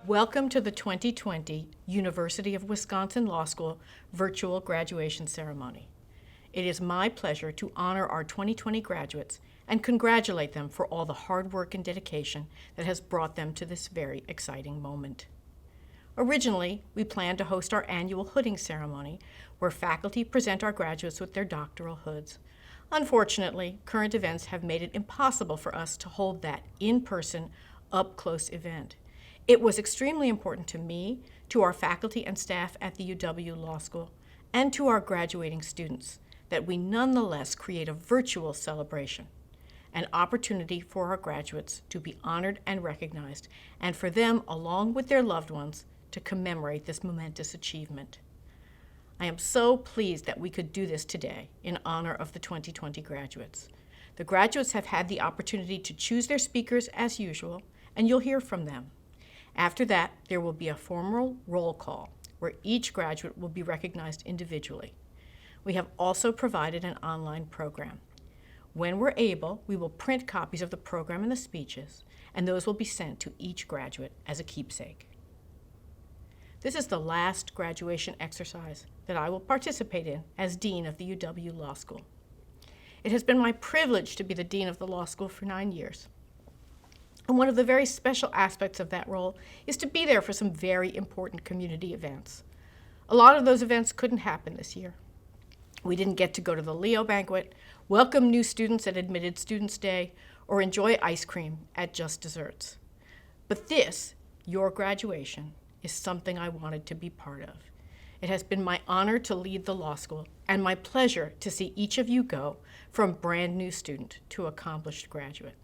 Welcome to the 2020 University of Wisconsin Law School virtual graduation ceremony. It is my pleasure to honor our 2020 graduates and congratulate them for all the hard work and dedication that has brought them to this very exciting moment. Originally, we planned to host our annual hooding ceremony where faculty present our graduates with their doctoral hoods. Unfortunately, current events have made it impossible for us to hold that in-person, up-close event. It was extremely important to me, to our faculty and staff at the UW Law School, and to our graduating students that we nonetheless create a virtual celebration, an opportunity for our graduates to be honored and recognized, and for them, along with their loved ones, to commemorate this momentous achievement. I am so pleased that we could do this today in honor of the 2020 graduates. The graduates have had the opportunity to choose their speakers as usual, and you'll hear from them. After that, there will be a formal roll call where each graduate will be recognized individually. We have also provided an online program. When we're able, we will print copies of the program and the speeches, and those will be sent to each graduate as a keepsake. This is the last graduation exercise that I will participate in as Dean of the UW Law School. It has been my privilege to be the Dean of the Law School for 9 years. And one of the very special aspects of that role is to be there for some very important community events. A lot of those events couldn't happen this year. We didn't get to go to the Leo banquet, welcome new students at Admitted Students Day, or enjoy ice cream at Just Desserts. But this, your graduation, is something I wanted to be part of. It has been my honor to lead the law school and my pleasure to see each of you go from brand new student to accomplished graduate.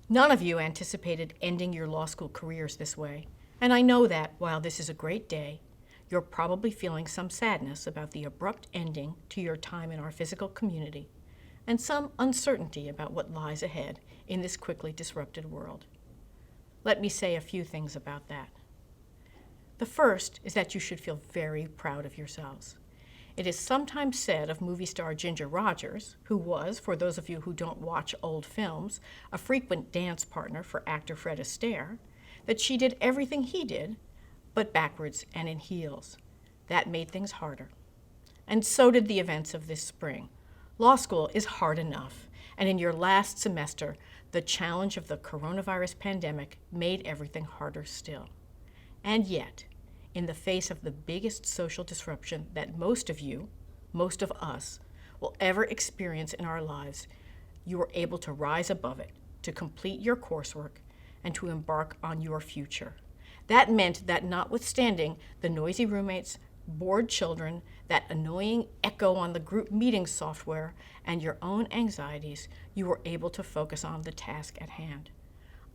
None of you anticipated ending your law school careers this way, and I know that while this is a great day, you're probably feeling some sadness about the abrupt ending to your time in our physical community, and some uncertainty about what lies ahead in this quickly disrupted world. Let me say a few things about that. The first is that you should feel very proud of yourselves. It is sometimes said of movie star Ginger Rogers, who was, for those of you who don't watch old films, a frequent dance partner for actor Fred Astaire, that she did everything he did, but backwards and in heels. That made things harder. And so did the events of this spring. Law school is hard enough, and in your last semester, the challenge of the coronavirus pandemic made everything harder still. And yet, in the face of the biggest social disruption that most of you, most of us, will ever experience in our lives, you were able to rise above it, to complete your coursework, and to embark on your future. That meant that notwithstanding the noisy roommates, bored children, that annoying echo on the group meeting software, and your own anxieties, you were able to focus on the task at hand.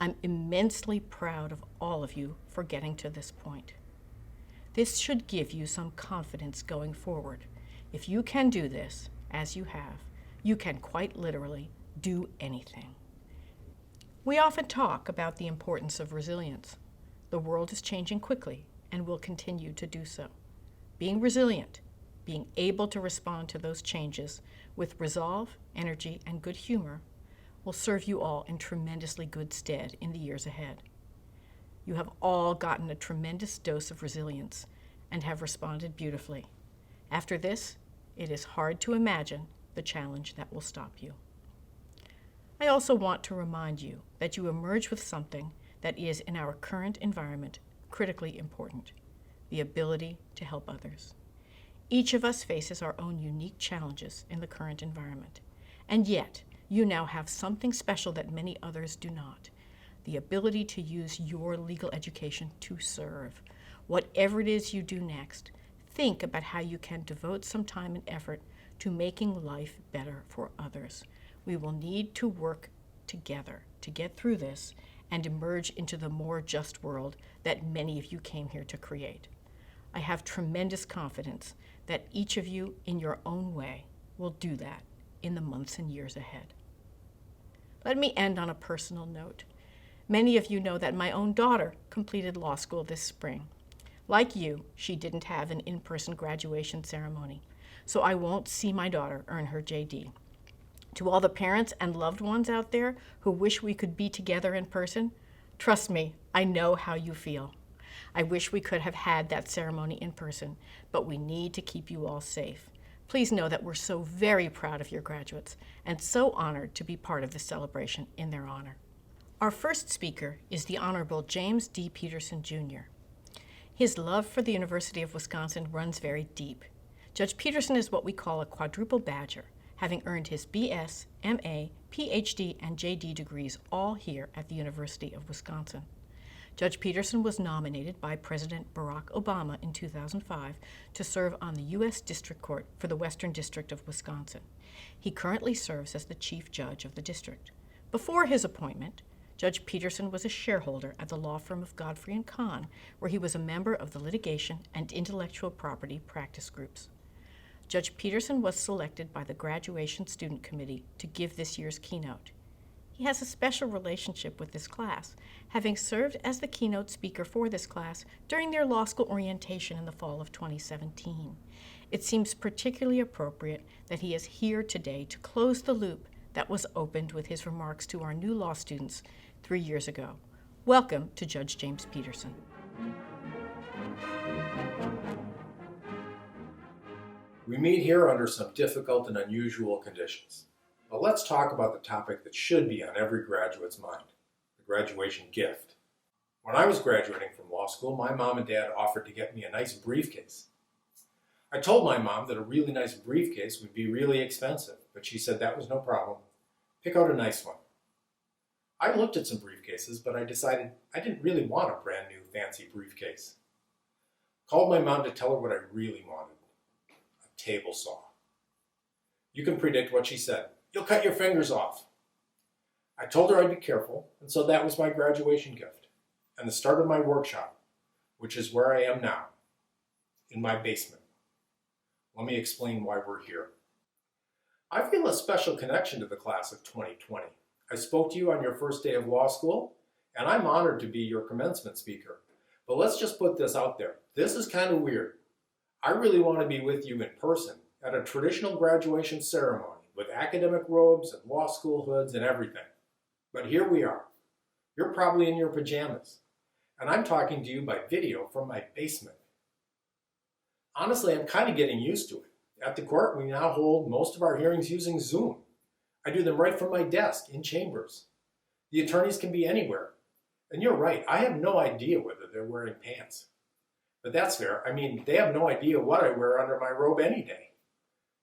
I'm immensely proud of all of you for getting to this point. This should give you some confidence going forward. If you can do this, as you have, you can quite literally do anything. We often talk about the importance of resilience. The world is changing quickly and will continue to do so. Being resilient, being able to respond to those changes with resolve, energy, and good humor will serve you all in tremendously good stead in the years ahead. You have all gotten a tremendous dose of resilience and have responded beautifully. After this, it is hard to imagine the challenge that will stop you. I also want to remind you that you emerge with something that is, in our current environment, critically important: the ability to help others. Each of us faces our own unique challenges in the current environment, and yet you now have something special that many others do not: the ability to use your legal education to serve. Whatever it is you do next, think about how you can devote some time and effort to making life better for others. We will need to work together to get through this and emerge into the more just world that many of you came here to create. I have tremendous confidence that each of you, in your own way, will do that in the months and years ahead. Let me end on a personal note. Many of you know that my own daughter completed law school this spring. Like you, she didn't have an in-person graduation ceremony, so I won't see my daughter earn her JD. To all the parents and loved ones out there who wish we could be together in person, trust me, I know how you feel. I wish we could have had that ceremony in person, but we need to keep you all safe. Please know that we're so very proud of your graduates and so honored to be part of this celebration in their honor. Our first speaker is the Honorable James D. Peterson, Jr. His love for the University of Wisconsin runs very deep. Judge Peterson is what we call a quadruple badger, having earned his BS, MA, PhD, and JD degrees all here at the University of Wisconsin. Judge Peterson was nominated by President Barack Obama in 2005 to serve on the U.S. District Court for the Western District of Wisconsin. He currently serves as the Chief Judge of the district. Before his appointment, Judge Peterson was a shareholder at the law firm of Godfrey & Kahn, where he was a member of the litigation and intellectual property practice groups. Judge Peterson was selected by the Graduation Student Committee to give this year's keynote. He has a special relationship with this class, having served as the keynote speaker for this class during their law school orientation in the fall of 2017. It seems particularly appropriate that he is here today to close the loop that was opened with his remarks to our new law students 3 years ago. Welcome to Judge James Peterson. We meet here under some difficult and unusual conditions. But let's talk about the topic that should be on every graduate's mind, the graduation gift. When I was graduating from law school, my mom and dad offered to get me a nice briefcase. I told my mom that a really nice briefcase would be really expensive, but she said that was no problem. Pick out a nice one. I looked at some briefcases, but I decided I didn't really want a brand new fancy briefcase. Called my mom to tell her what I really wanted. A table saw. You can predict what she said. You'll cut your fingers off. I told her I'd be careful, and so that was my graduation gift, and the start of my workshop, which is where I am now, in my basement. Let me explain why we're here. I feel a special connection to the class of 2020. I spoke to you on your first day of law school, and I'm honored to be your commencement speaker. But let's just put this out there. This is kind of weird. I really want to be with you in person at a traditional graduation ceremony with academic robes and law school hoods and everything. But here we are. You're probably in your pajamas, and I'm talking to you by video from my basement. Honestly, I'm kind of getting used to it. At the court, we now hold most of our hearings using Zoom. I do them right from my desk in chambers. The attorneys can be anywhere. And you're right, I have no idea whether they're wearing pants. But that's fair. I mean, they have no idea what I wear under my robe any day.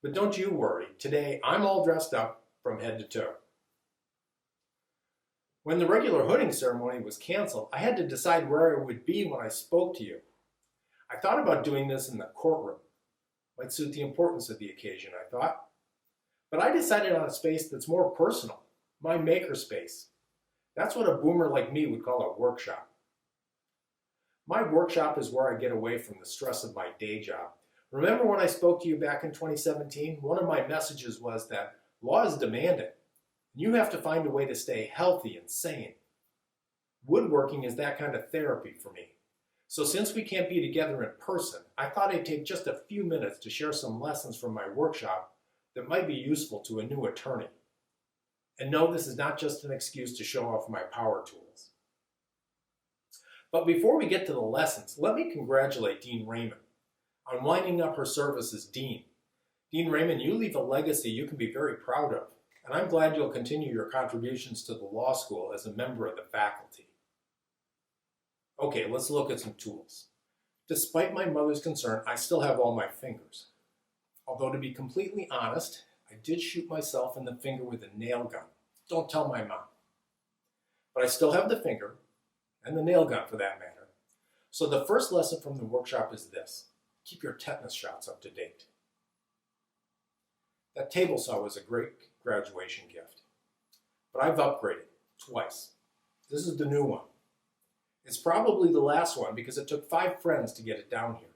But don't you worry. Today, I'm all dressed up from head to toe. When the regular hooding ceremony was canceled, I had to decide where I would be when I spoke to you. I thought about doing this in the courtroom. Might suit the importance of the occasion, I thought. But I decided on a space that's more personal, my maker space. That's what a boomer like me would call a workshop. My workshop is where I get away from the stress of my day job. Remember when I spoke to you back in 2017? One of my messages was that law is demanding. You have to find a way to stay healthy and sane. Woodworking is that kind of therapy for me. So since we can't be together in person, I thought I'd take just a few minutes to share some lessons from my workshop that might be useful to a new attorney. And no, this is not just an excuse to show off my power tools. But before we get to the lessons, let me congratulate Dean Raymond on winding up her service as Dean. Dean Raymond, you leave a legacy you can be very proud of, and I'm glad you'll continue your contributions to the law school as a member of the faculty. Okay, let's look at some tools. Despite my mother's concern, I still have all my fingers. Although to be completely honest, I did shoot myself in the finger with a nail gun. Don't tell my mom. But I still have the finger, and the nail gun for that matter. So the first lesson from the workshop is this. Keep your tetanus shots up to date. That table saw was a great graduation gift. But I've upgraded twice. This is the new one. It's probably the last one because it took 5 friends to get it down here.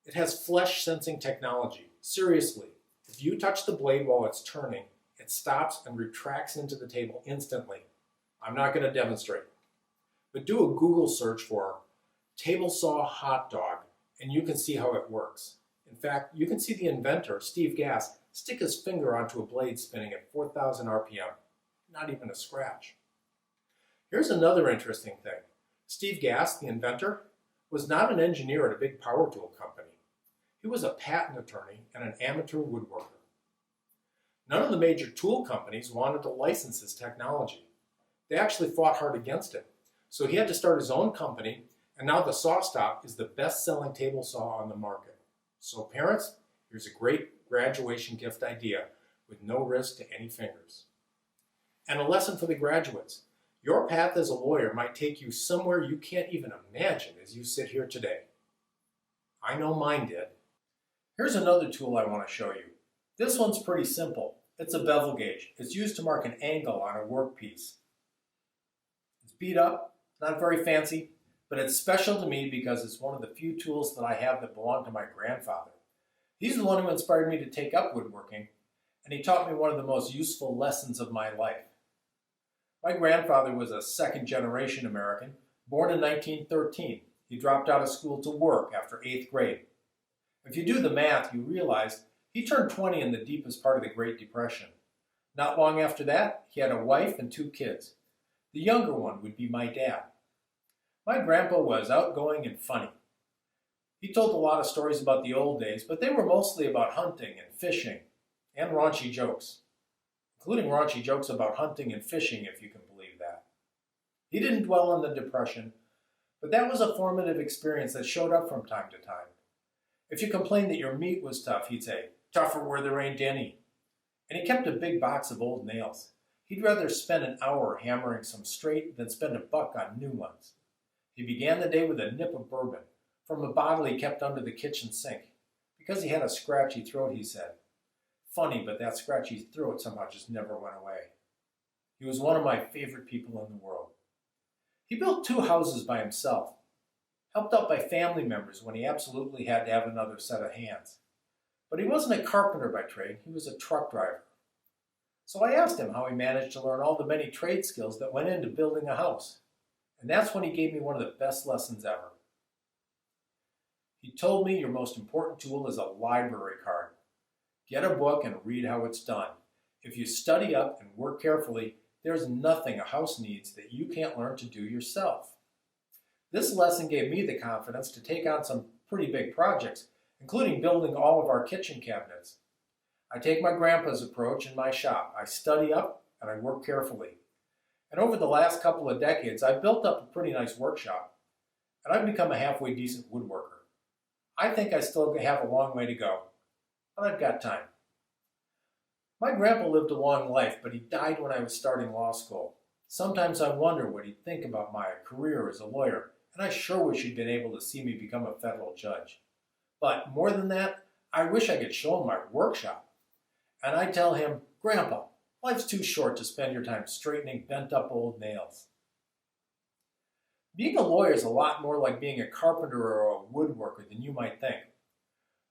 It has flesh sensing technology. Seriously, if you touch the blade while it's turning, it stops and retracts into the table instantly. I'm not going to demonstrate. But do a Google search for table saw hot dog and you can see how it works. In fact, you can see the inventor, Steve Gass, stick his finger onto a blade spinning at 4,000 RPM. Not even a scratch. Here's another interesting thing. Steve Gass, the inventor, was not an engineer at a big power tool company. He was a patent attorney and an amateur woodworker. None of the major tool companies wanted to license his technology. They actually fought hard against it. So he had to start his own company, and now the SawStop is the best-selling table saw on the market. So parents, here's a great graduation gift idea with no risk to any fingers. And a lesson for the graduates. Your path as a lawyer might take you somewhere you can't even imagine as you sit here today. I know mine did. Here's another tool I want to show you. This one's pretty simple. It's a bevel gauge. It's used to mark an angle on a workpiece. It's beat up, not very fancy, but it's special to me because it's one of the few tools that I have that belong to my grandfather. He's the one who inspired me to take up woodworking, and he taught me one of the most useful lessons of my life. My grandfather was a second-generation American, born in 1913. He dropped out of school to work after 8th grade. If you do the math, you realize he turned 20 in the deepest part of the Great Depression. Not long after that, he had a wife and 2 kids. The younger one would be my dad. My grandpa was outgoing and funny. He told a lot of stories about the old days, but they were mostly about hunting and fishing and raunchy jokes, including raunchy jokes about hunting and fishing, if you can believe that. He didn't dwell on the Depression, but that was a formative experience that showed up from time to time. If you complained that your meat was tough, he'd say, "Tougher where there ain't any." And he kept a big box of old nails. He'd rather spend an hour hammering some straight than spend $1 on new ones. He began the day with a nip of bourbon from a bottle he kept under the kitchen sink. Because he had a scratchy throat, he said. Funny, but that scratchy throat somehow just never went away. He was one of my favorite people in the world. He built 2 houses by himself, helped out by family members when he absolutely had to have another set of hands. But he wasn't a carpenter by trade, he was a truck driver. So I asked him how he managed to learn all the many trade skills that went into building a house. And that's when he gave me one of the best lessons ever. He told me your most important tool is a library card. Get a book and read how it's done. If you study up and work carefully, there's nothing a house needs that you can't learn to do yourself. This lesson gave me the confidence to take on some pretty big projects, including building all of our kitchen cabinets. I take my grandpa's approach in my shop. I study up and I work carefully. And over the last couple of decades, I've built up a pretty nice workshop, and I've become a halfway decent woodworker. I think I still have a long way to go, but I've got time. My grandpa lived a long life, but he died when I was starting law school. Sometimes I wonder what he'd think about my career as a lawyer, and I sure wish he'd been able to see me become a federal judge. But more than that, I wish I could show him my workshop. And I tell him, "Grandpa, life's too short to spend your time straightening bent-up old nails." Being a lawyer is a lot more like being a carpenter or a woodworker than you might think.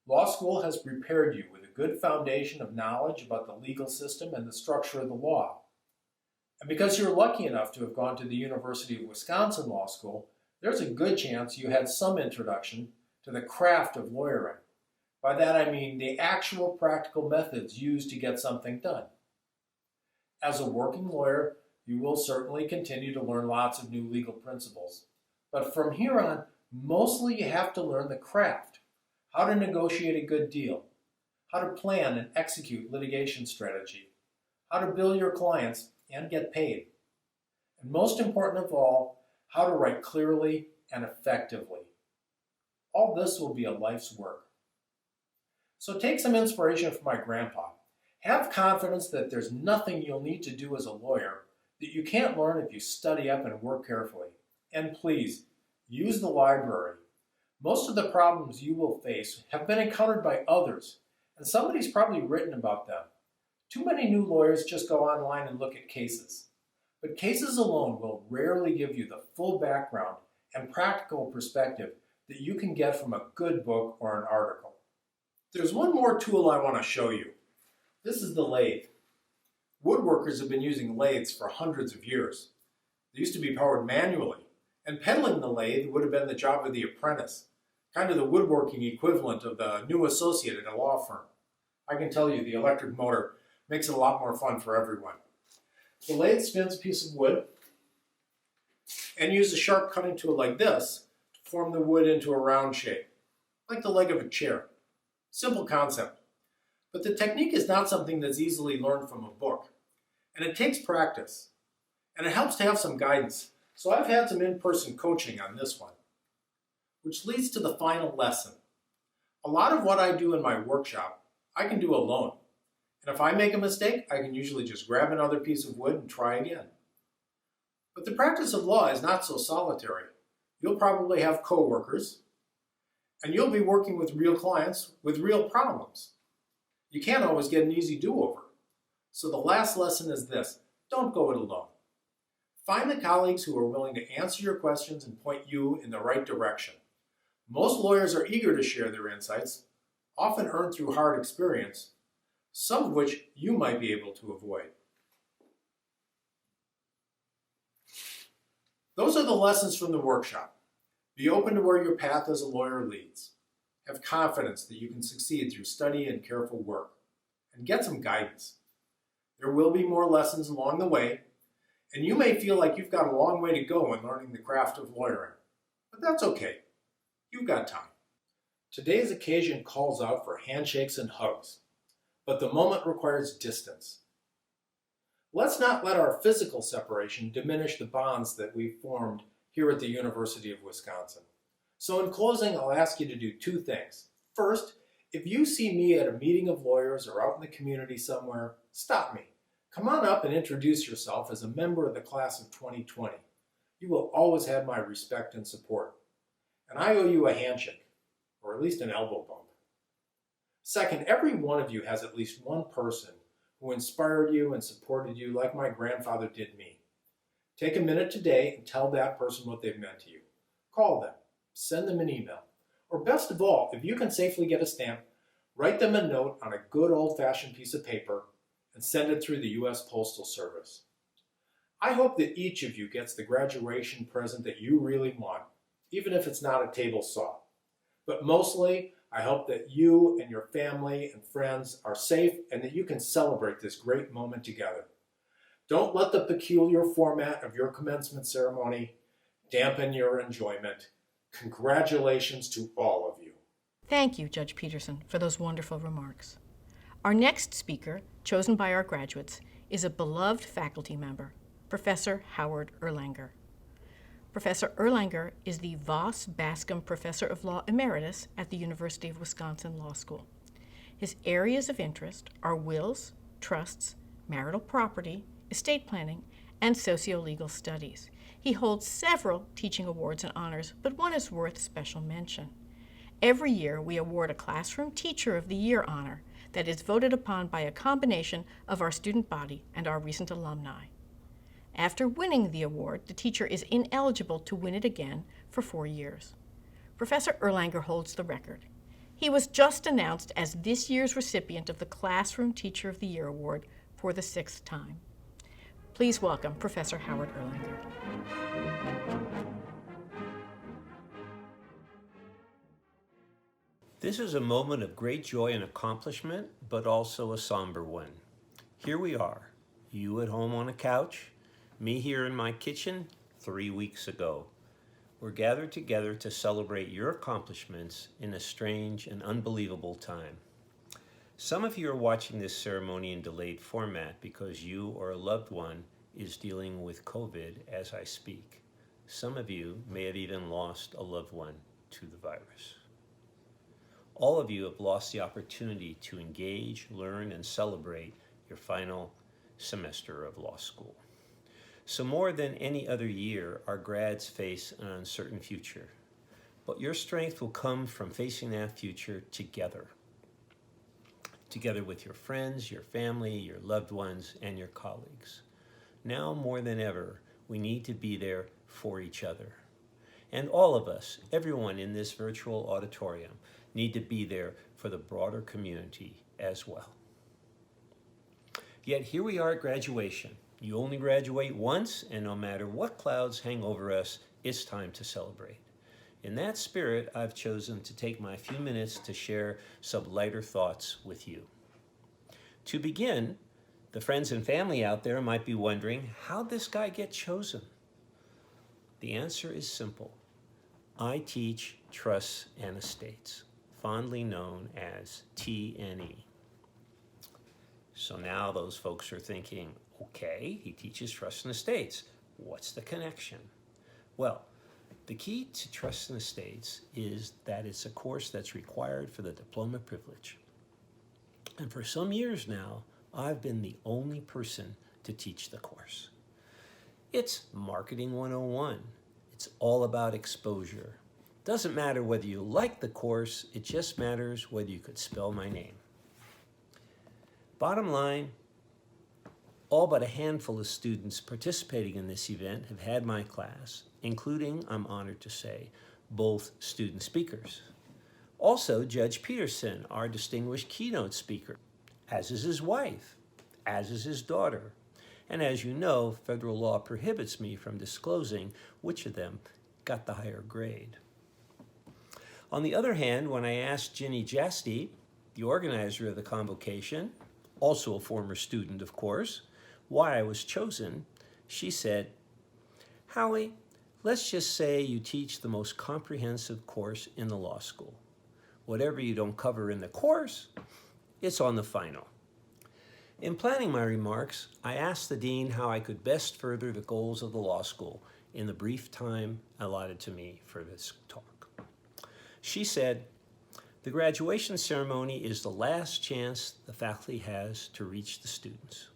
Law school has prepared you with a good foundation of knowledge about the legal system and the structure of the law. And because you're lucky enough to have gone to the University of Wisconsin Law School, there's a good chance you had some introduction to the craft of lawyering. By that I mean the actual practical methods used to get something done. As a working lawyer, you will certainly continue to learn lots of new legal principles. But from here on, mostly you have to learn the craft, how to negotiate a good deal, how to plan and execute litigation strategy, how to bill your clients and get paid, and most important of all, how to write clearly and effectively. All this will be a life's work. So take some inspiration from my grandpa. Have confidence that there's nothing you'll need to do as a lawyer that you can't learn if you study up and work carefully. And please, use the library. Most of the problems you will face have been encountered by others, and somebody's probably written about them. Too many new lawyers just go online and look at cases. But cases alone will rarely give you the full background and practical perspective that you can get from a good book or an article. There's one more tool I want to show you. This is the lathe. Woodworkers have been using lathes for hundreds of years. They used to be powered manually, and pedaling the lathe would have been the job of the apprentice, kind of the woodworking equivalent of the new associate at a law firm. I can tell you the electric motor makes it a lot more fun for everyone. The lathe spins a piece of wood, and use a sharp cutting tool like this to form the wood into a round shape, like the leg of a chair. Simple concept. But the technique is not something that's easily learned from a book, and it takes practice, and it helps to have some guidance. So I've had some in-person coaching on this one, which leads to the final lesson. A lot of what I do in my workshop, I can do alone. And if I make a mistake, I can usually just grab another piece of wood and try again. But the practice of law is not so solitary. You'll probably have coworkers, and you'll be working with real clients with real problems. You can't always get an easy do-over. So the last lesson is this: don't go it alone. Find the colleagues who are willing to answer your questions and point you in the right direction. Most lawyers are eager to share their insights, often earned through hard experience, some of which you might be able to avoid. Those are the lessons from the workshop. Be open to where your path as a lawyer leads. Have confidence that you can succeed through study and careful work. And get some guidance. There will be more lessons along the way, and you may feel like you've got a long way to go in learning the craft of lawyering. But that's okay. You've got time. Today's occasion calls out for handshakes and hugs, but the moment requires distance. Let's not let our physical separation diminish the bonds that we've formed here at the University of Wisconsin. So in closing, I'll ask you to do two things. First, if you see me at a meeting of lawyers or out in the community somewhere, stop me. Come on up and introduce yourself as a member of the class of 2020. You will always have my respect and support. And I owe you a handshake, or at least an elbow bump. Second, every one of you has at least one person who inspired you and supported you like my grandfather did me. Take a minute today and tell that person what they've meant to you. Call them, send them an email, or best of all, if you can safely get a stamp, write them a note on a good old-fashioned piece of paper and send it through the U.S. Postal Service. I hope that each of you gets the graduation present that you really want, even if it's not a table saw. But mostly, I hope that you and your family and friends are safe and that you can celebrate this great moment together. Don't let the peculiar format of your commencement ceremony dampen your enjoyment. Congratulations to all of you. Thank you, Judge Peterson, for those wonderful remarks. Our next speaker, chosen by our graduates, is a beloved faculty member, Professor Howard Erlanger. Professor Erlanger is the Voss Bascom Professor of Law Emeritus at the University of Wisconsin Law School. His areas of interest are wills, trusts, marital property, estate planning, and socio-legal studies. He holds several teaching awards and honors, but one is worth special mention. Every year, we award a Classroom Teacher of the Year honor that is voted upon by a combination of our student body and our recent alumni. After winning the award, the teacher is ineligible to win it again for 4 years. Professor Erlanger holds the record. He was just announced as this year's recipient of the Classroom Teacher of the Year award for the 6th time. Please welcome Professor Howard Erlanger. This is a moment of great joy and accomplishment, but also a somber one. Here we are, you at home on a couch, me here in my kitchen 3 weeks ago. We're gathered together to celebrate your accomplishments in a strange and unbelievable time. Some of you are watching this ceremony in delayed format because you or a loved one is dealing with COVID as I speak. Some of you may have even lost a loved one to the virus. All of you have lost the opportunity to engage, learn, and celebrate your final semester of law school. So more than any other year, our grads face an uncertain future. But your strength will come from facing that future together with your friends, your family, your loved ones, and your colleagues. Now more than ever, we need to be there for each other. And all of us, everyone in this virtual auditorium, need to be there for the broader community as well. Yet here we are at graduation. You only graduate once, and no matter what clouds hang over us, it's time to celebrate. In that spirit, I've chosen to take my few minutes to share some lighter thoughts with you. To begin, the friends and family out there might be wondering, how'd this guy get chosen? The answer is simple. I teach trusts and estates, fondly known as T&E. So now those folks are thinking, okay, he teaches trusts and estates. What's the connection? Well, the key to trusts and estates is that it's a course that's required for the diploma privilege. And for some years now, I've been the only person to teach the course. It's Marketing 101. It's all about exposure. Doesn't matter whether you like the course, it just matters whether you could spell my name. Bottom line, all but a handful of students participating in this event have had my class, including, I'm honored to say, both student speakers. Also, Judge Peterson, our distinguished keynote speaker, as is his wife, as is his daughter. And as you know, federal law prohibits me from disclosing which of them got the higher grade. On the other hand, when I asked Ginny Jasty, the organizer of the convocation, also a former student, of course, why I was chosen, she said, "Howie, let's just say you teach the most comprehensive course in the law school. Whatever you don't cover in the course, it's on the final." In planning my remarks, I asked the dean how I could best further the goals of the law school in the brief time allotted to me for this talk. She said, "The graduation ceremony is the last chance the faculty has to reach the students.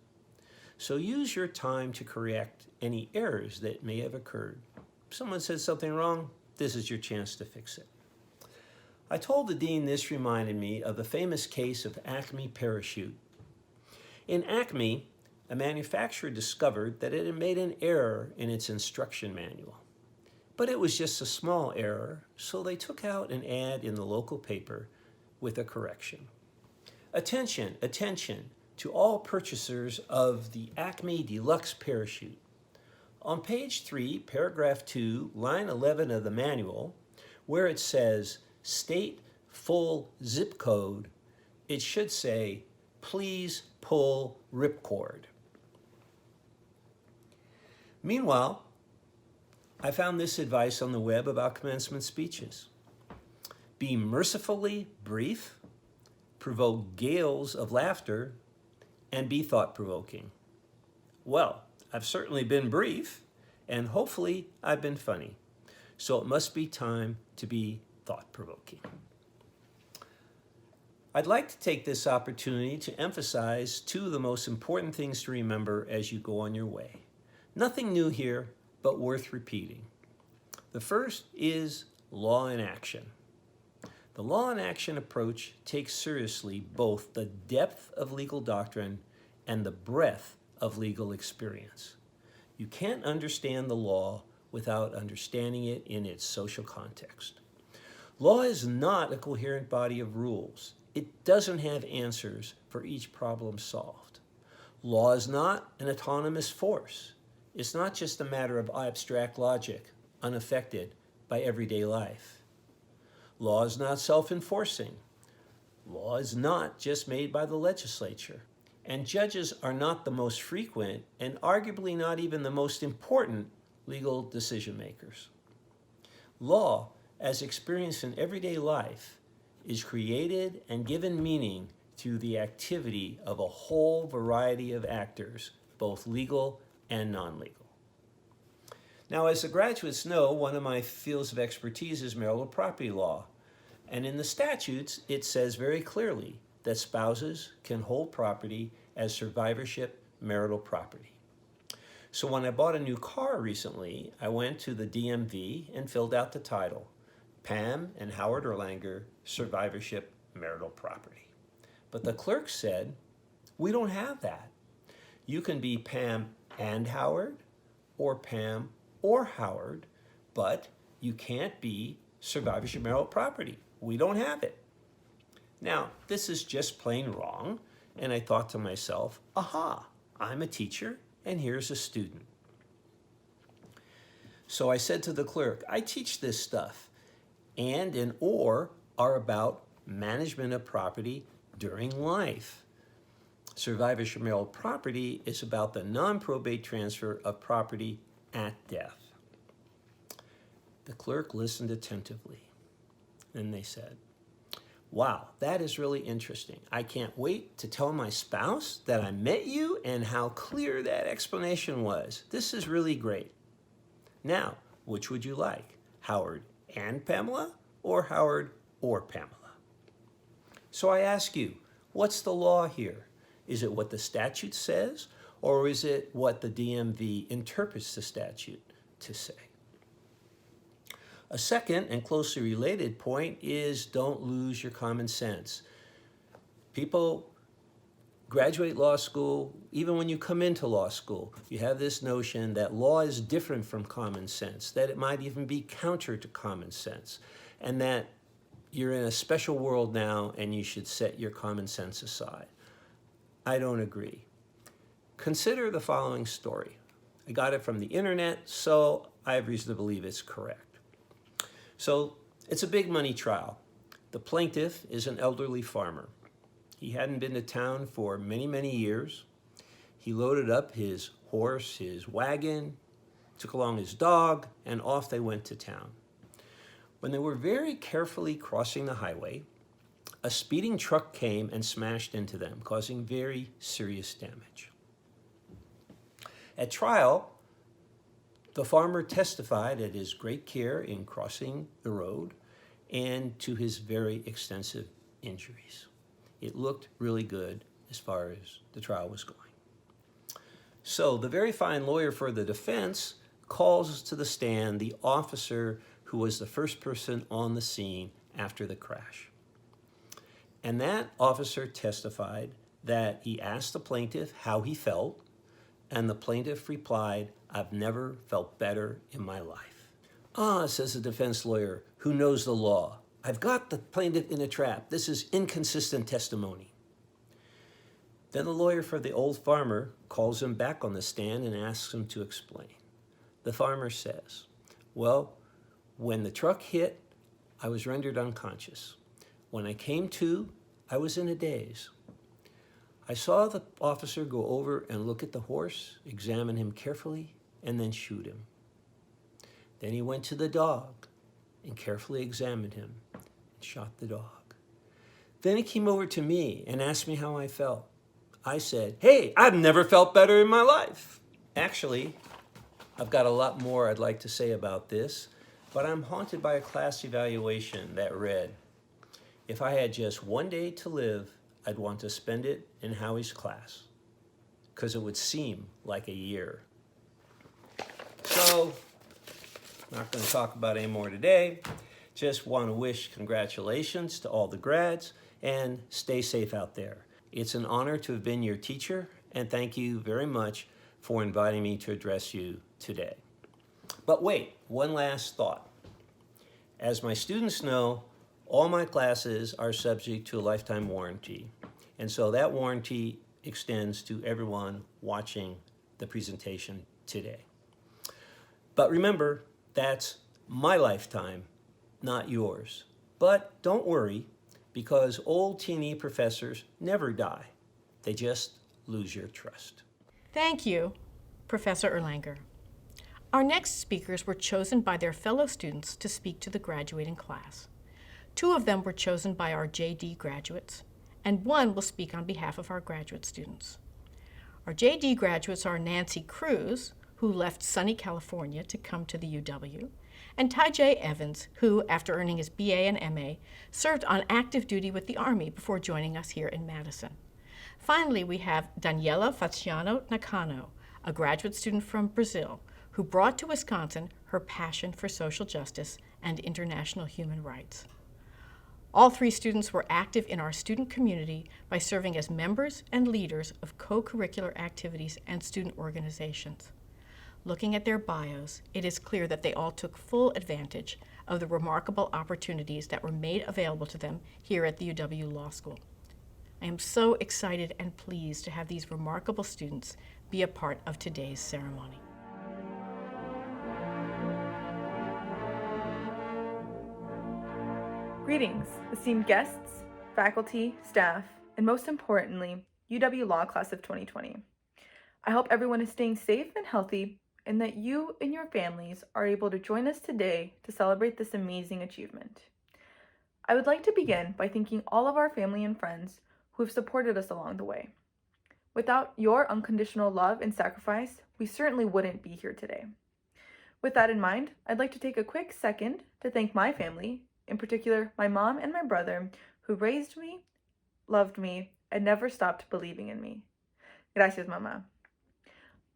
So use your time to correct any errors that may have occurred. If someone said something wrong, this is your chance to fix it." I told the dean this reminded me of the famous case of Acme Parachute. In Acme, a manufacturer discovered that it had made an error in its instruction manual. But it was just a small error, so they took out an ad in the local paper with a correction. Attention, attention to all purchasers of the Acme Deluxe Parachute. On page 3, paragraph 2, line 11 of the manual, where it says state full zip code, it should say, "Please pull ripcord." Meanwhile, I found this advice on the web about commencement speeches. Be mercifully brief, provoke gales of laughter, and be thought-provoking. Well, I've certainly been brief, and hopefully I've been funny. So it must be time to be thought-provoking. I'd like to take this opportunity to emphasize two of the most important things to remember as you go on your way. Nothing new here, but worth repeating. The first is law in action. The law in action approach takes seriously both the depth of legal doctrine and the breadth of legal experience. You can't understand the law without understanding it in its social context. Law is not a coherent body of rules. It doesn't have answers for each problem solved. Law is not an autonomous force. It's not just a matter of abstract logic, unaffected by everyday life. Law is not self-enforcing. Law is not just made by the legislature. And judges are not the most frequent and arguably not even the most important legal decision makers. Law, as experienced in everyday life, is created and given meaning through the activity of a whole variety of actors, both legal and non-legal. Now, as the graduates know, one of my fields of expertise is marital property law. And in the statutes, it says very clearly that spouses can hold property as survivorship marital property. So when I bought a new car recently, I went to the DMV and filled out the title, Pam and Howard Erlanger, survivorship marital property. But the clerk said, we don't have that. You can be Pam and Howard, or Pam or Howard, but you can't be survivorship marital property. We don't have it. Now, this is just plain wrong, and I thought to myself, aha, I'm a teacher, and here's a student. So I said to the clerk, I teach this stuff, and or are about management of property during life. Survivorship marital property is about the non-probate transfer of property at death. The clerk listened attentively. Then they said, "Wow, that is really interesting. I can't wait to tell my spouse that I met you and how clear that explanation was. This is really great. Now, which would you like, Howard and Pamela, or Howard or Pamela?" So I ask you, what's the law here? Is it what the statute says, or is it what the DMV interprets the statute to say? A second and closely related point is don't lose your common sense. People graduate law school, even when you come into law school, you have this notion that law is different from common sense, that it might even be counter to common sense, and that you're in a special world now and you should set your common sense aside. I don't agree. Consider the following story. I got it from the internet, so I have reason to believe it's correct. So it's a big money trial. The plaintiff is an elderly farmer. He hadn't been to town for many, many years. He loaded up his horse, his wagon, took along his dog, and off they went to town. When they were very carefully crossing the highway, a speeding truck came and smashed into them, causing very serious damage. At trial, the farmer testified at his great care in crossing the road and to his very extensive injuries. It looked really good as far as the trial was going. So the very fine lawyer for the defense calls to the stand the officer who was the first person on the scene after the crash. And that officer testified that he asked the plaintiff how he felt, and the plaintiff replied, "I've never felt better in my life." "Ah," says the defense lawyer, who knows the law, "I've got the plaintiff in a trap. This is inconsistent testimony." Then the lawyer for the old farmer calls him back on the stand and asks him to explain. The farmer says, "Well, when the truck hit, I was rendered unconscious. When I came to, I was in a daze. I saw the officer go over and look at the horse, examine him carefully, and then shoot him. Then he went to the dog and carefully examined him and shot the dog. Then he came over to me and asked me how I felt. I said, 'Hey, I've never felt better in my life.'" Actually, I've got a lot more I'd like to say about this, but I'm haunted by a class evaluation that read, "If I had just one day to live, I'd want to spend it in Howie's class, because it would seem like a year." So, not going to talk about it anymore today. Just want to wish congratulations to all the grads, and stay safe out there. It's an honor to have been your teacher, and thank you very much for inviting me to address you today. But wait, one last thought. As my students know, all my classes are subject to a lifetime warranty, and so that warranty extends to everyone watching the presentation today. But remember, that's my lifetime, not yours. But don't worry, because old T&E professors never die. They just lose your trust. Thank you, Professor Erlanger. Our next speakers were chosen by their fellow students to speak to the graduating class. 2 of them were chosen by our JD graduates, and 1 will speak on behalf of our graduate students. Our JD graduates are Nancy Cruz, who left sunny California to come to the UW, and Ty J. Evans, who, after earning his BA and MA, served on active duty with the Army before joining us here in Madison. Finally, we have Daniela Fachiano Nakano, a graduate student from Brazil, who brought to Wisconsin her passion for social justice and international human rights. All 3 students were active in our student community by serving as members and leaders of co-curricular activities and student organizations. Looking at their bios, it is clear that they all took full advantage of the remarkable opportunities that were made available to them here at the UW Law School. I am so excited and pleased to have these remarkable students be a part of today's ceremony. Greetings, esteemed guests, faculty, staff, and most importantly, UW Law Class of 2020. I hope everyone is staying safe and healthy and that you and your families are able to join us today to celebrate this amazing achievement. I would like to begin by thanking all of our family and friends who have supported us along the way. Without your unconditional love and sacrifice, we certainly wouldn't be here today. With that in mind, I'd like to take a quick second to thank my family, in particular my mom and my brother, who raised me, loved me, and never stopped believing in me. Gracias, Mama.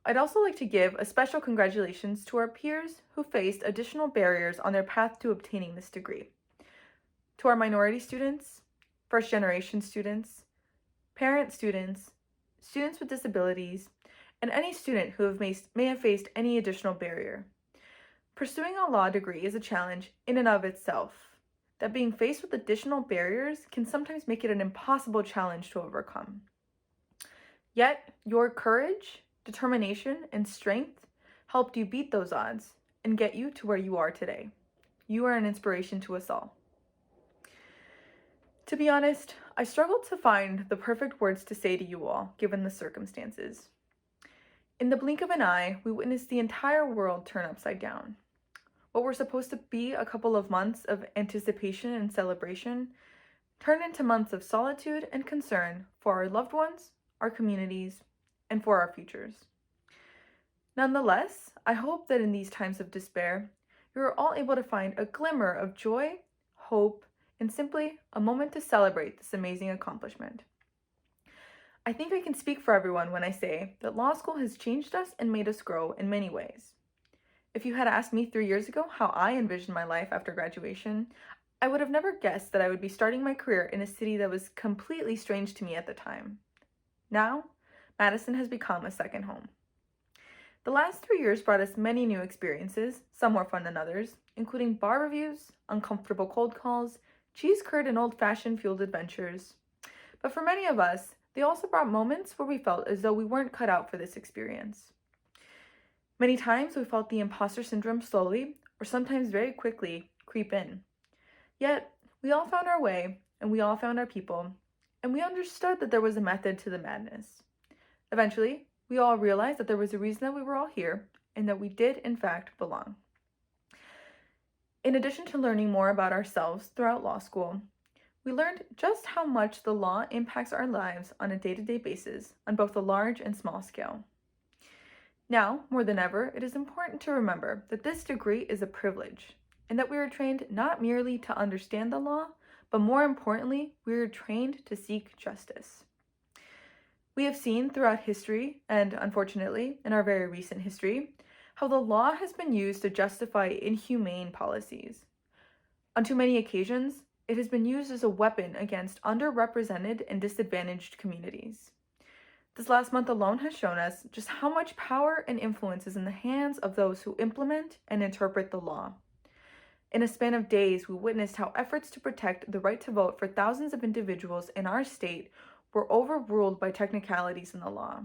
I'd also like to give a special congratulations to our peers who faced additional barriers on their path to obtaining this degree. To our minority students, first-generation students, parent students, students with disabilities, and any student who may have faced any additional barrier. Pursuing a law degree is a challenge in and of itself. That being faced with additional barriers can sometimes make it an impossible challenge to overcome. Yet, your courage, determination, and strength helped you beat those odds and get you to where you are today. You are an inspiration to us all. To be honest, I struggled to find the perfect words to say to you all, given the circumstances. In the blink of an eye, we witnessed the entire world turn upside down. What were supposed to be a couple of months of anticipation and celebration turned into months of solitude and concern for our loved ones, our communities, and for our futures. Nonetheless, I hope that in these times of despair, you are all able to find a glimmer of joy, hope, and simply a moment to celebrate this amazing accomplishment. I think I can speak for everyone when I say that law school has changed us and made us grow in many ways. If you had asked me 3 years ago how I envisioned my life after graduation, I would have never guessed that I would be starting my career in a city that was completely strange to me at the time. Now, Madison has become a second home. The last 3 years brought us many new experiences, some more fun than others, including bar reviews, uncomfortable cold calls, cheese curd and old-fashioned fueled adventures. But for many of us, they also brought moments where we felt as though we weren't cut out for this experience. Many times we felt the imposter syndrome slowly, or sometimes very quickly, creep in. Yet, we all found our way, and we all found our people, and we understood that there was a method to the madness. Eventually, we all realized that there was a reason that we were all here, and that we did, in fact, belong. In addition to learning more about ourselves throughout law school, we learned just how much the law impacts our lives on a day-to-day basis on both a large and small scale. Now, more than ever, it is important to remember that this degree is a privilege, and that we are trained not merely to understand the law, but more importantly, we are trained to seek justice. We have seen throughout history, and unfortunately, in our very recent history, how the law has been used to justify inhumane policies. On too many occasions, it has been used as a weapon against underrepresented and disadvantaged communities. This last month alone has shown us just how much power and influence is in the hands of those who implement and interpret the law. In a span of days, we witnessed how efforts to protect the right to vote for thousands of individuals in our state were overruled by technicalities in the law,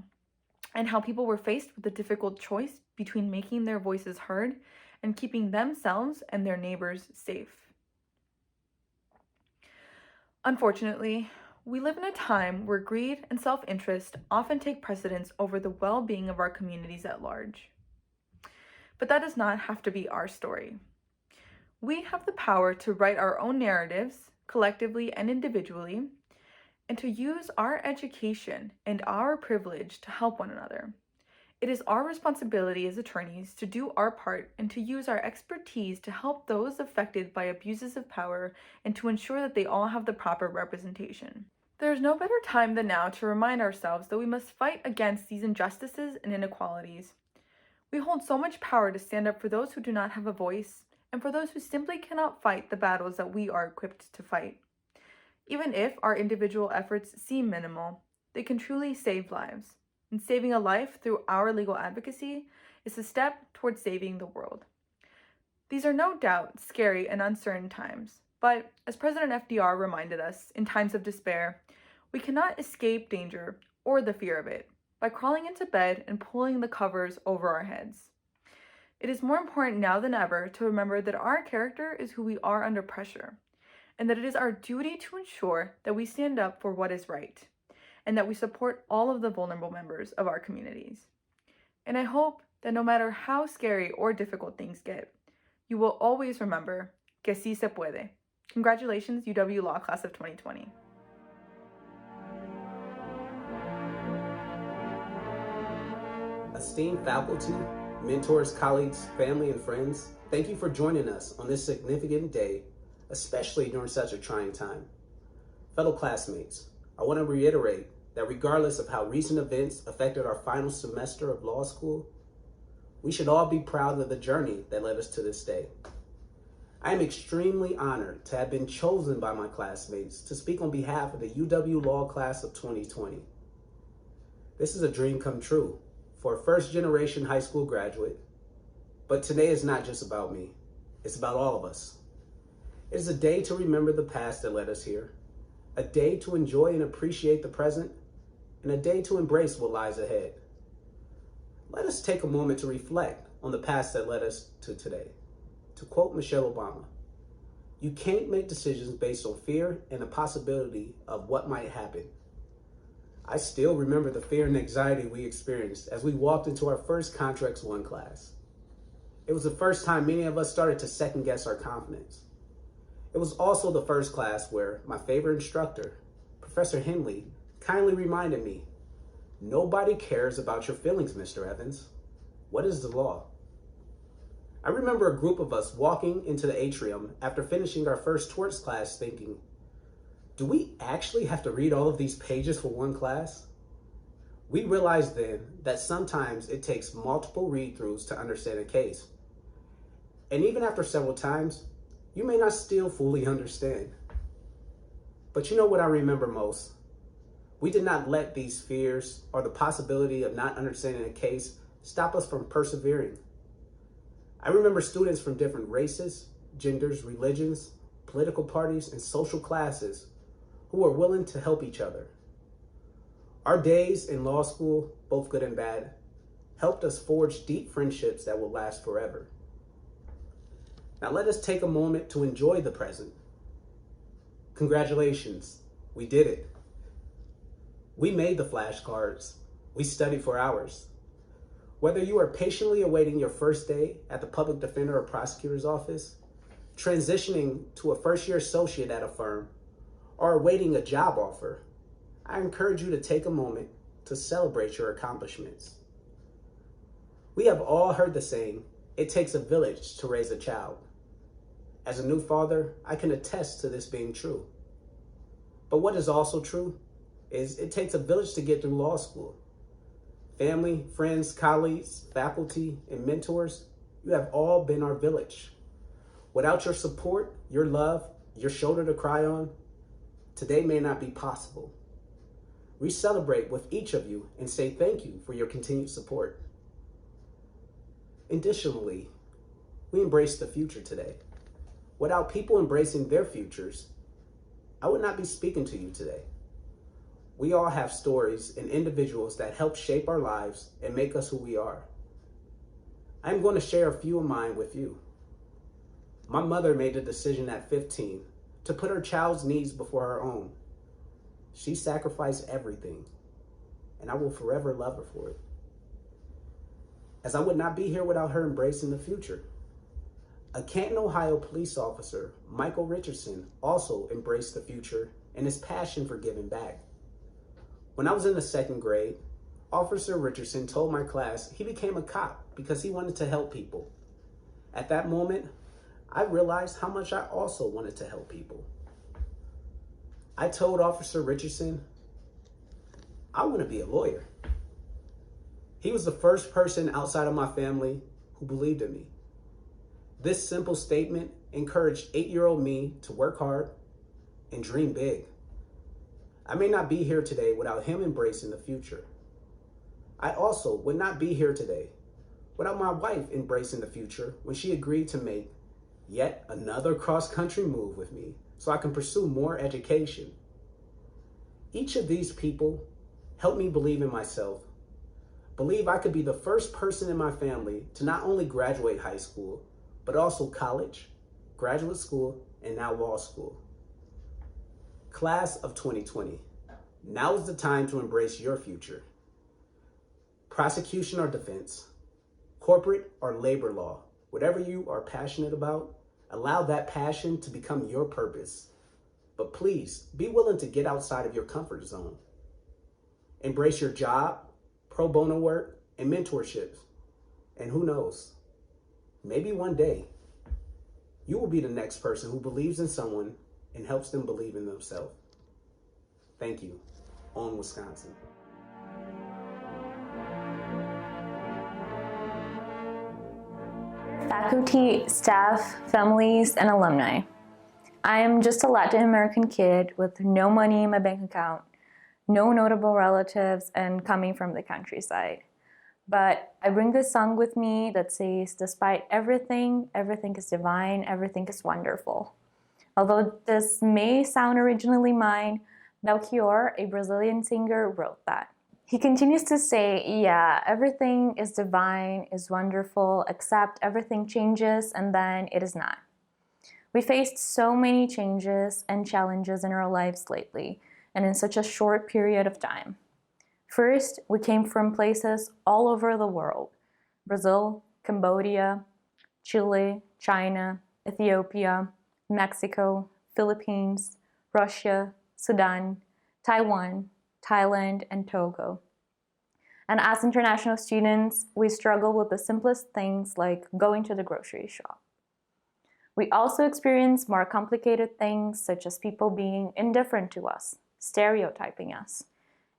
and how people were faced with the difficult choice between making their voices heard and keeping themselves and their neighbors safe. Unfortunately, we live in a time where greed and self-interest often take precedence over the well-being of our communities at large. But that does not have to be our story. We have the power to write our own narratives, collectively and individually, and to use our education and our privilege to help one another. It is our responsibility as attorneys to do our part and to use our expertise to help those affected by abuses of power and to ensure that they all have the proper representation. There is no better time than now to remind ourselves that we must fight against these injustices and inequalities. We hold so much power to stand up for those who do not have a voice and for those who simply cannot fight the battles that we are equipped to fight. Even if our individual efforts seem minimal, they can truly save lives. And saving a life through our legal advocacy is a step towards saving the world. These are no doubt scary and uncertain times, but as President FDR reminded us in times of despair, we cannot escape danger or the fear of it by crawling into bed and pulling the covers over our heads. It is more important now than ever to remember that our character is who we are under pressure, and that it is our duty to ensure that we stand up for what is right, and that we support all of the vulnerable members of our communities. And I hope that no matter how scary or difficult things get, you will always remember que sí se puede. Congratulations, UW Law Class of 2020. Esteemed faculty, mentors, colleagues, family, and friends, thank you for joining us on this significant day, especially during such a trying time. Fellow classmates, I want to reiterate that regardless of how recent events affected our final semester of law school, we should all be proud of the journey that led us to this day. I am extremely honored to have been chosen by my classmates to speak on behalf of the UW Law Class of 2020. This is a dream come true for a first-generation high school graduate, but today is not just about me, it's about all of us. It is a day to remember the past that led us here, a day to enjoy and appreciate the present, and a day to embrace what lies ahead. Let us take a moment to reflect on the past that led us to today. To quote Michelle Obama, "You can't make decisions based on fear and the possibility of what might happen." I still remember the fear and anxiety we experienced as we walked into our first Contracts 1 class. It was the first time many of us started to second guess our confidence. It was also the first class where my favorite instructor, Professor Henley, kindly reminded me, "Nobody cares about your feelings, Mr. Evans. What is the law?" I remember a group of us walking into the atrium after finishing our first torts class thinking, do we actually have to read all of these pages for one class? We realized then that sometimes it takes multiple read-throughs to understand a case. And even after several times, you may not still fully understand. But you know what I remember most? We did not let these fears or the possibility of not understanding a case stop us from persevering. I remember students from different races, genders, religions, political parties, and social classes who were willing to help each other. Our days in law school, both good and bad, helped us forge deep friendships that will last forever. Now let us take a moment to enjoy the present. Congratulations, we did it. We made the flashcards. We studied for hours. Whether you are patiently awaiting your first day at the public defender or prosecutor's office, transitioning to a first-year associate at a firm, or awaiting a job offer, I encourage you to take a moment to celebrate your accomplishments. We have all heard the saying, "It takes a village to raise a child." As a new father, I can attest to this being true. But what is also true is it takes a village to get through law school. Family, friends, colleagues, faculty, and mentors, you have all been our village. Without your support, your love, your shoulder to cry on, today may not be possible. We celebrate with each of you and say thank you for your continued support. Additionally, we embrace the future today. Without people embracing their futures, I would not be speaking to you today. We all have stories and individuals that help shape our lives and make us who we are. I'm going to share a few of mine with you. My mother made a decision at 15 to put her child's needs before her own. She sacrificed everything, and I will forever love her for it. As I would not be here without her embracing the future. A Canton, Ohio police officer, Michael Richardson, also embraced the future and his passion for giving back. When I was in the second grade, Officer Richardson told my class he became a cop because he wanted to help people. At that moment, I realized how much I also wanted to help people. I told Officer Richardson, I want to be a lawyer. He was the first person outside of my family who believed in me. This simple statement encouraged 8-year-old me to work hard and dream big. I may not be here today without him embracing the future. I also would not be here today without my wife embracing the future when she agreed to make yet another cross-country move with me so I can pursue more education. Each of these people helped me believe in myself, believe I could be the first person in my family to not only graduate high school, but also college, graduate school, and now law school. Class of 2020, now is the time to embrace your future. Prosecution or defense, corporate or labor law, whatever you are passionate about, allow that passion to become your purpose. But please be willing to get outside of your comfort zone. Embrace your job, pro bono work, and mentorships. And who knows, maybe one day you will be the next person who believes in someone and helps them believe in themselves. Thank you. On Wisconsin. Faculty, staff, families, and alumni. I am just a Latin American kid with no money in my bank account, no notable relatives, and coming from the countryside. But I bring this song with me that says, despite everything, everything is divine, everything is wonderful. Although this may sound originally mine, Belchior, a Brazilian singer, wrote that. He continues to say, yeah, everything is divine, is wonderful, except everything changes and then it is not. We faced so many changes and challenges in our lives lately, and in such a short period of time. First, we came from places all over the world: Brazil, Cambodia, Chile, China, Ethiopia, Mexico, Philippines, Russia, Sudan, Taiwan, Thailand, and Togo. And as international students, we struggle with the simplest things like going to the grocery shop. We also experience more complicated things, such as people being indifferent to us, stereotyping us,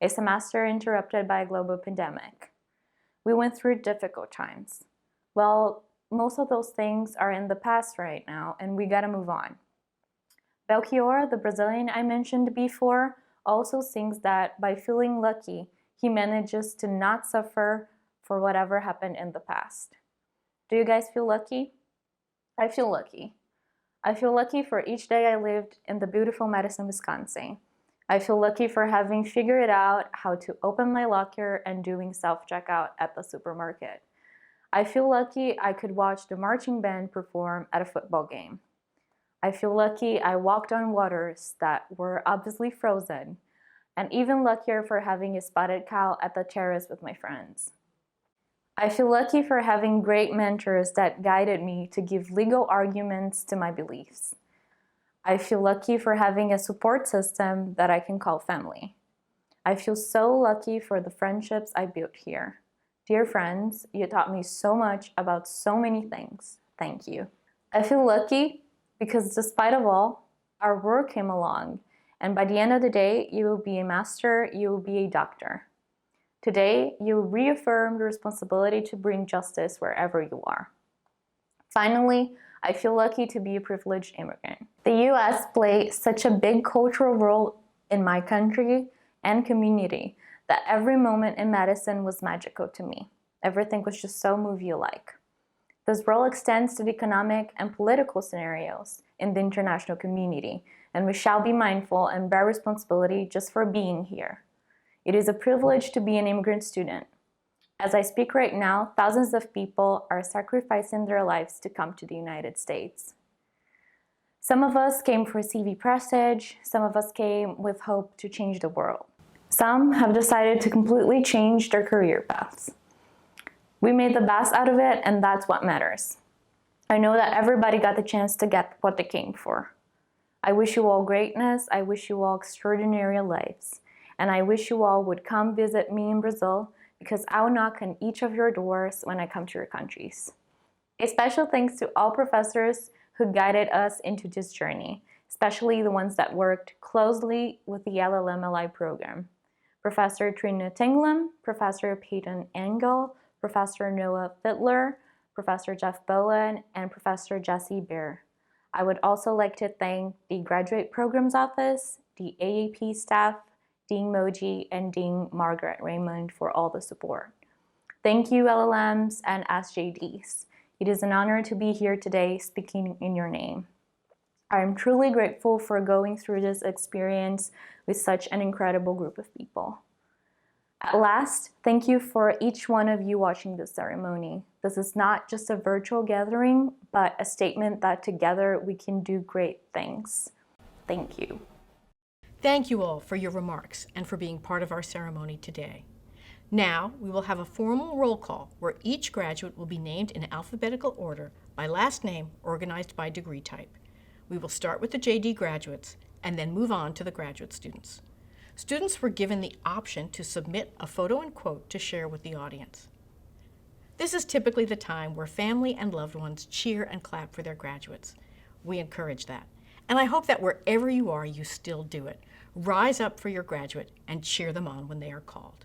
a semester interrupted by a global pandemic. We went through difficult times. Well, most of those things are in the past right now, and we gotta move on. Belchior, the Brazilian I mentioned before, also sings that by feeling lucky, he manages to not suffer for whatever happened in the past. Do you guys feel lucky? I feel lucky. I feel lucky for each day I lived in the beautiful Madison, Wisconsin. I feel lucky for having figured out how to open my locker and doing self-checkout at the supermarket. I feel lucky I could watch the marching band perform at a football game. I feel lucky I walked on waters that were obviously frozen, and even luckier for having a spotted cow at the terrace with my friends. I feel lucky for having great mentors that guided me to give legal arguments to my beliefs. I feel lucky for having a support system that I can call family. I feel so lucky for the friendships I built here. Dear friends, you taught me so much about so many things. Thank you. I feel lucky because despite of all, our work came along, and by the end of the day, you will be a master, you will be a doctor. Today, you reaffirm the responsibility to bring justice wherever you are. Finally, I feel lucky to be a privileged immigrant. The US played such a big cultural role in my country and community that every moment in Madison was magical to me. Everything was just so movie-like. This role extends to the economic and political scenarios in the international community, and we shall be mindful and bear responsibility just for being here. It is a privilege to be an immigrant student. As I speak right now, thousands of people are sacrificing their lives to come to the United States. Some of us came for CV prestige, some of us came with hope to change the world. Some have decided to completely change their career paths. We made the best out of it, and that's what matters. I know that everybody got the chance to get what they came for. I wish you all greatness, I wish you all extraordinary lives. And I wish you all would come visit me in Brazil, because I'll knock on each of your doors when I come to your countries. A special thanks to all professors who guided us into this journey, especially the ones that worked closely with the LLM-LI program. Professor Trina Tinglum, Professor Peyton Engel, Professor Noah Fittler, Professor Jeff Bowen, and Professor Jesse Bear. I would also like to thank the Graduate Programs Office, the AAP staff, Dean Moji, and Dean Margaret Raymond for all the support. Thank you, LLMs and SJDs. It is an honor to be here today speaking in your name. I am truly grateful for going through this experience with such an incredible group of people. At last, thank you for each one of you watching this ceremony. This is not just a virtual gathering, but a statement that together we can do great things. Thank you. Thank you all for your remarks and for being part of our ceremony today. Now, we will have a formal roll call where each graduate will be named in alphabetical order by last name organized by degree type. We will start with the JD graduates and then move on to the graduate students. Students were given the option to submit a photo and quote to share with the audience. This is typically the time where family and loved ones cheer and clap for their graduates. We encourage that. And I hope that wherever you are, you still do it. Rise up for your graduate and cheer them on when they are called.